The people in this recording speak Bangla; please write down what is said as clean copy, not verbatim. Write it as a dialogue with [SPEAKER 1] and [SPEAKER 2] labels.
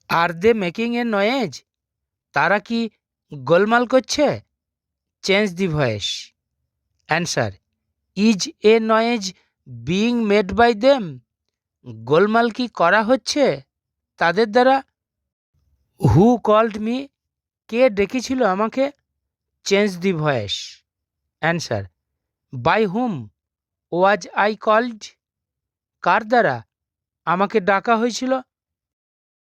[SPEAKER 1] R they making a noise? তারা কি গোলমাল করছে? Change the voice. Answer, is a noise being made by them? গোলমাল কি করা হচ্ছে তাদের দ্বারা? Who called me? কে ডেকেছিল আমাকে? Change the voice. Answer, by whom was I called? কার দ্বারা আমাকে ডাকা হয়েছিল?